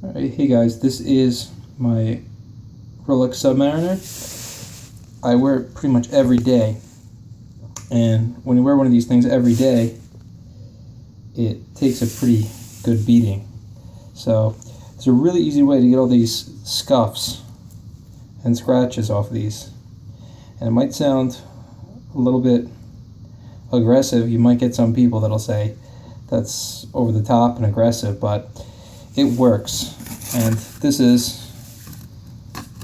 Alright, hey guys, this is my Rolex Submariner. I wear it pretty much every day, and when you wear one of these things every day, it takes a pretty good beating. So there's a really easy way to get all these scuffs and scratches off of these. And it might sound a little bit aggressive. You might get some people that'll say that's over the top and aggressive, but it works. And this is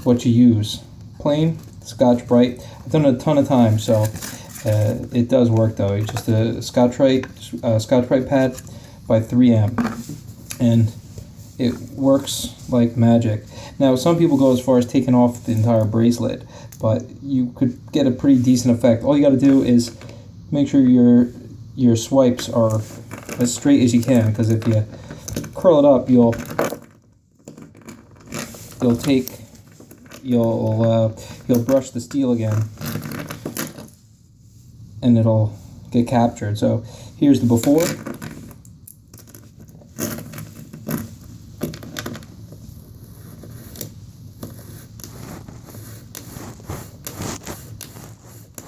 what you use. Plain Scotch Brite. I've done it a ton of times, so it does work though. It's just a Scotch Brite pad by 3M, and it works like magic. Now, some people go as far as taking off the entire bracelet, but you could get a pretty decent effect. All you got to do is make sure your swipes are as straight as you can, because if you curl it up, you'll brush the steel again, and it'll get captured. So here's the before.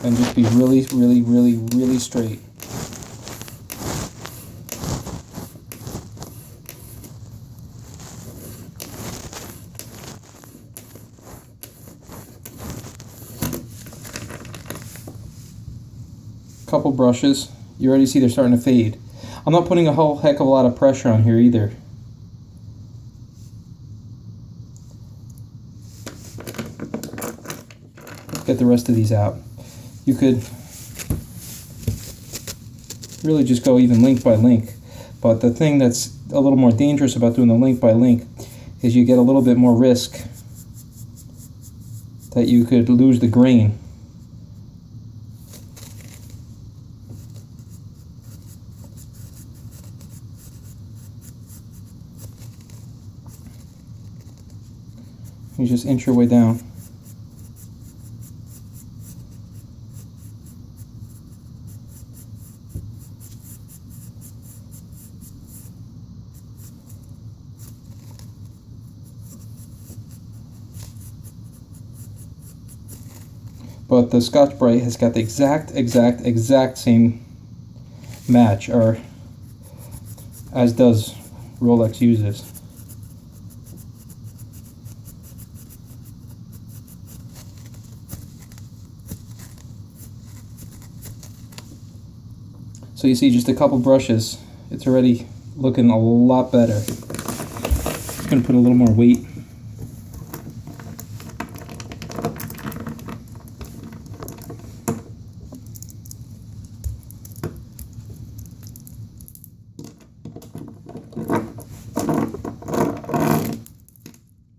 And just be really, really, really, really straight. Couple brushes, you already see they're starting to fade. I'm not putting a whole heck of a lot of pressure on here either. Let's get the rest of these out. You could really just go even link by link, but the thing that's a little more dangerous about doing the link by link is you get a little bit more risk that you could lose the grain. You just inch your way down. But the Scotch Brite has got the exact same match, or as does Rolex uses. So you see, just a couple brushes, it's already looking a lot better. Just going to put a little more weight.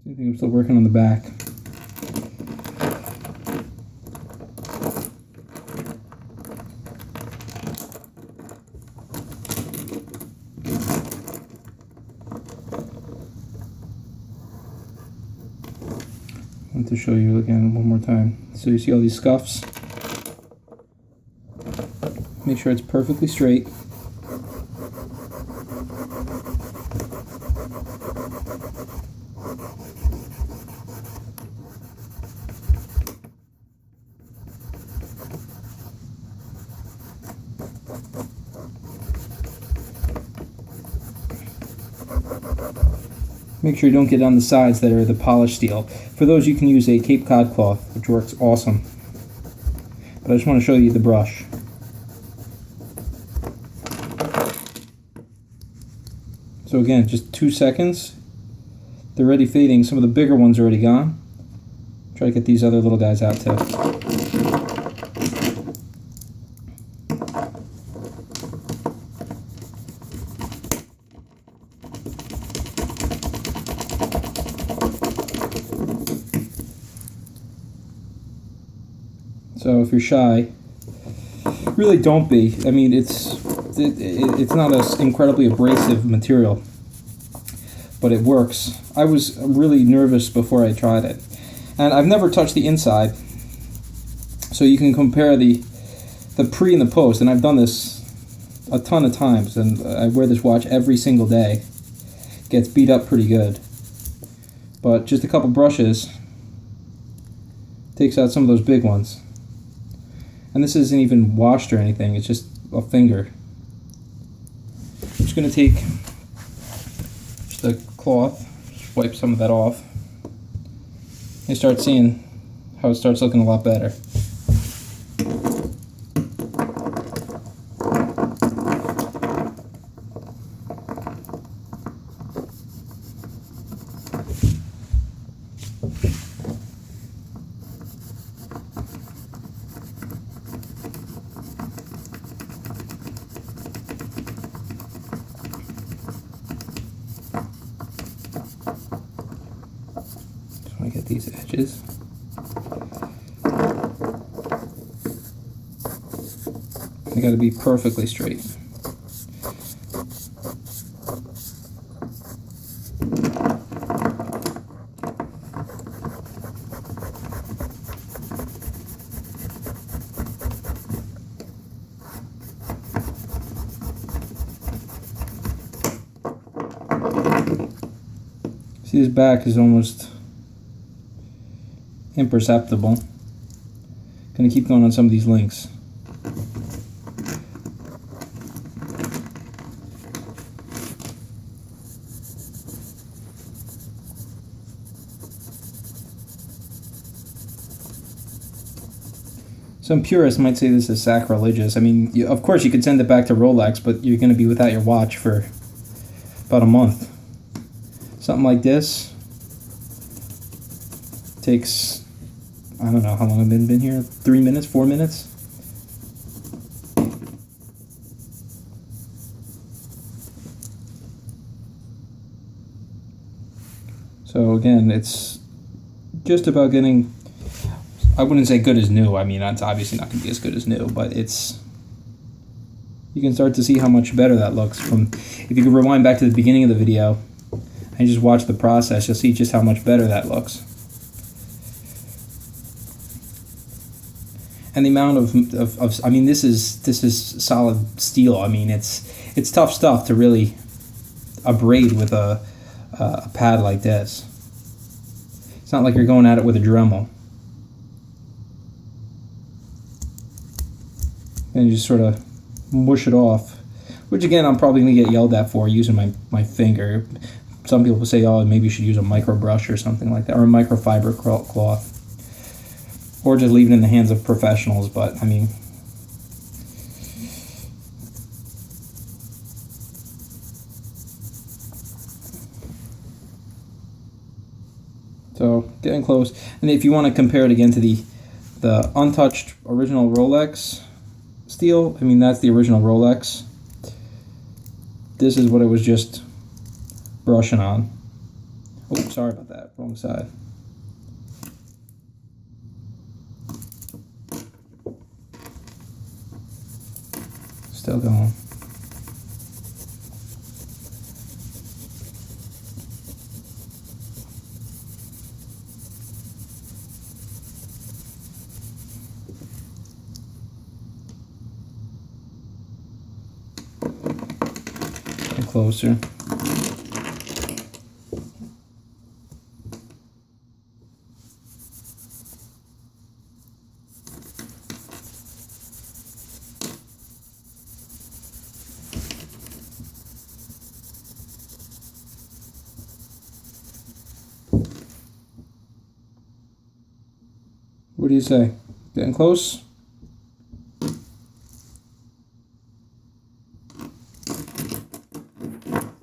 I think I'm still working on the back. I want to show you again one more time. So you see all these scuffs? Make sure it's perfectly straight. Make sure you don't get on the sides that are the polished steel. For those, you can use a Cape Cod cloth, which works awesome. But I just want to show you the brush. So again, just 2 seconds. They're already fading. Some of the bigger ones are already gone. Try to get these other little guys out too. So if you're shy, really don't be. I mean, it's not an incredibly abrasive material, but it works. I was really nervous before I tried it, and I've never touched the inside, so you can compare the pre and the post. And I've done this a ton of times, and I wear this watch every single day. It gets beat up pretty good. but just a couple brushes takes out some of those big ones. And this isn't even washed or anything, it's just a finger. I'm just going to take just a cloth, just wipe some of that off. You start seeing how it starts looking a lot better. Just want to get these edges. They got to be perfectly straight. See, this back is almost imperceptible. Gonna keep going on some of these links. Some purists might say this is sacrilegious. I mean, of course you could send it back to Rolex, but you're going to be without your watch for about a month. Something like this takes, I don't know how long I've been here, 3 minutes, 4 minutes? So again, it's just about getting, I wouldn't say good as new. I mean, it's obviously not going to be as good as new, but it's, you can start to see how much better that looks from, if you could rewind back to the beginning of the video and just watch the process, you'll see just how much better that looks. And the amount of I mean, this is solid steel. I mean, it's tough stuff to really abrade with a pad like this. It's not like you're going at it with a Dremel. And you just sort of mush it off, which again I'm probably going to get yelled at for using my finger. Some people say, oh, maybe you should use a micro brush or something like that, or a microfiber cloth, or just leave it in the hands of professionals. But I mean, so getting close. And if you want to compare it again to the untouched original Rolex steel, I mean, that's the original Rolex. This is what it was just brushing on. Oh, sorry about that, wrong side. Still going. Get closer. What do you say? Getting close?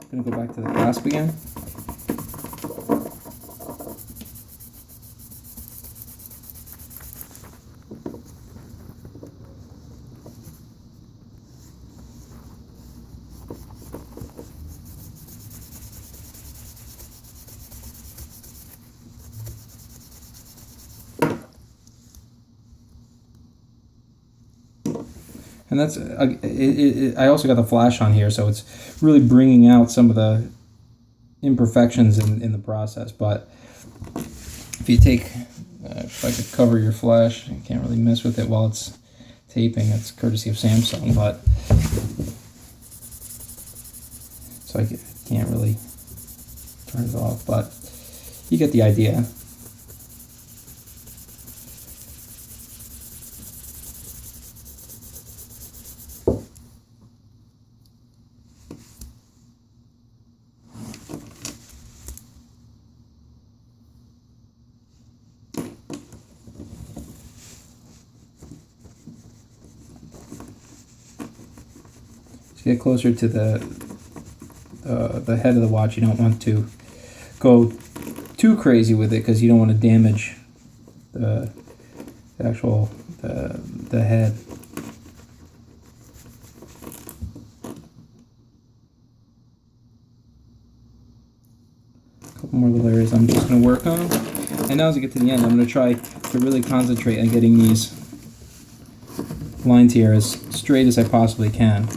Gonna go back to the clasp again. And that's, I also got the flash on here, so it's really bringing out some of the imperfections in the process. But if you take, if I could cover your flash, you can't really mess with it while it's taping. It's courtesy of Samsung, but so I can't really turn it off. But you get the idea. To get closer to the head of the watch, you don't want to go too crazy with it because you don't want to damage the actual the head. A couple more little areas I'm just going to work on, and now as I get to the end, I'm going to try to really concentrate on getting these lines here as straight as I possibly can.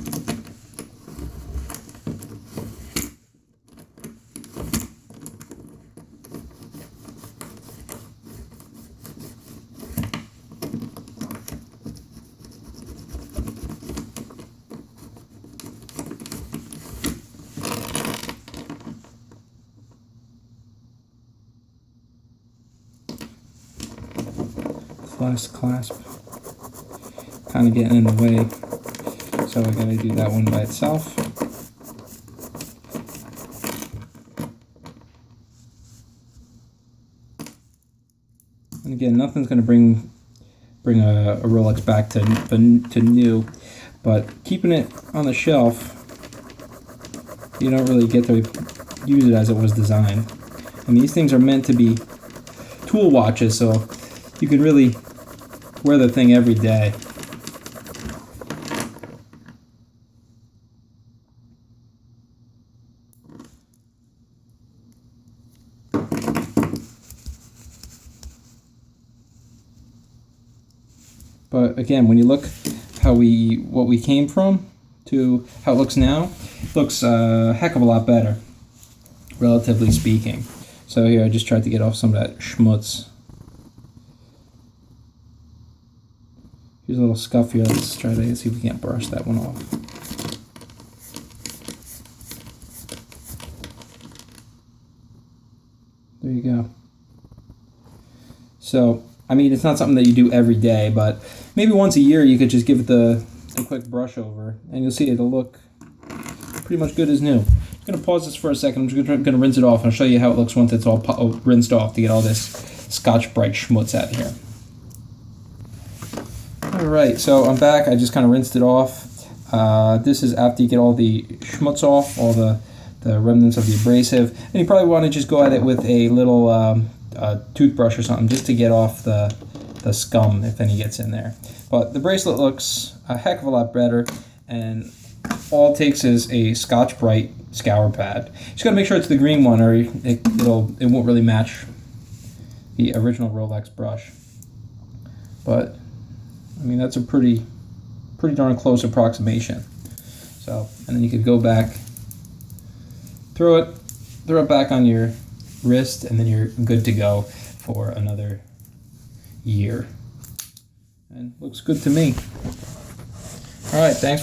Last clasp kind of getting in the way, so I gotta do that one by itself. And again, nothing's gonna bring a Rolex back to new, but keeping it on the shelf, you don't really get to use it as it was designed. And these things are meant to be tool watches, so you can really wear the thing every day. But again, when you look what we came from to how it looks now, it looks a heck of a lot better, relatively speaking. So here I just tried to get off some of that schmutz. Here's a little scuff here. Let's try to see if we can't brush that one off. There you go. So, I mean, it's not something that you do every day, but maybe once a year you could just give it a quick brush over, and you'll see it'll look pretty much good as new. I'm going to pause this for a second. I'm just going to rinse it off, and I'll show you how it looks once it's all rinsed off to get all this Scotch Brite schmutz out of here. Alright, so I'm back. I just kind of rinsed it off. This is after you get all the schmutz off, all the remnants of the abrasive. And you probably want to just go at it with a little toothbrush or something just to get off the scum if any gets in there. But the bracelet looks a heck of a lot better, and all it takes is a Scotch Brite scour pad. You just got to make sure it's the green one, or it won't really match the original Rolex brush. But I mean, that's a pretty darn close approximation. So, and then you could go back, throw it back on your wrist, and then you're good to go for another year. And looks good to me. All right, thanks for